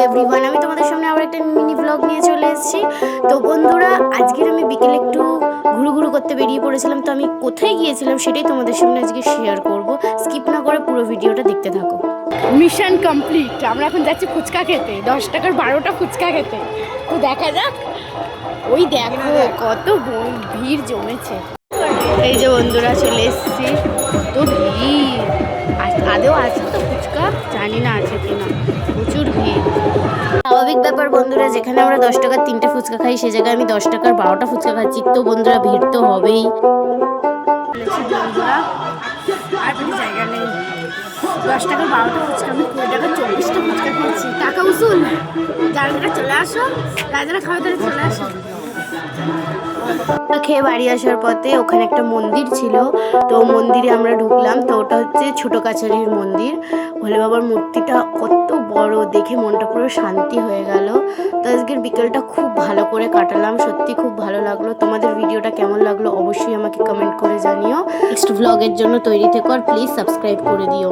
Everyone, আমি তোমাদের সামনে আবার একটা মিনি ব্লগ নিয়ে চলে এসেছি। তো বন্ধুরা, আজকের আমি বিকেলে একটু ঘুরু করতে বেরিয়ে পড়েছিলাম। তো আমি কোথায় গিয়েছিলাম সেটাই তোমাদের সামনে আজকে শেয়ার করব। স্কিপ না করে পুরো ভিডিওটা দেখতে থাকো। Mission complete. আমরা এখন যাচ্ছি ফুচকা খেতে, 10 টাকার 12টা ফুচকা খেতে। তো দেখা যাক। ওই দেখো কত ভিড় জমেছে। এই যে বন্ধুরা, চলে এসেছি। কত ভিড়, আদেও আছে তো ফুচকা, জানি না আছে কিনা। প্রচুর ভিড়। স্বাভাবিক ব্যাপার বন্ধুরা, যেখানে আমরা 10 টাকার 3টে ফুচকা খাই, সে জায়গায় আমি 10 টাকার 12টা ফুচকা খাচ্ছি। তো বন্ধুরা, ভিড় তো হবেই। বন্ধুরা, আর কোনো জায়গা নেই। 10 টাকার 12টা ফুচকা, আমি 20 টাকার 24টা ফুচকা খেয়েছি। টাকা উসুল। যারা চলে আসো, যারা খাবে তারা চলে আসো। খেয়ে বাড়ি আসার পথে ওখানে একটা মন্দির ছিল, তো মন্দিরে আমরা ঢুকলাম। তো ওটা হচ্ছে ছোট কাছারির মন্দির। ভোলে বাবার মূর্তিটা কত বড়, দেখে মনটা পুরো শান্তি হয়ে গেল। তো আজকের বিকেলটা খুব ভালো করে কাটালাম, সত্যি খুব ভালো লাগলো। তোমাদের ভিডিওটা কেমন লাগলো অবশ্যই আমাকে কমেন্ট করে জানিও। নেক্সট ভ্লগের জন্য তৈরি থেকো আর প্লিজ সাবস্ক্রাইব করে দিও।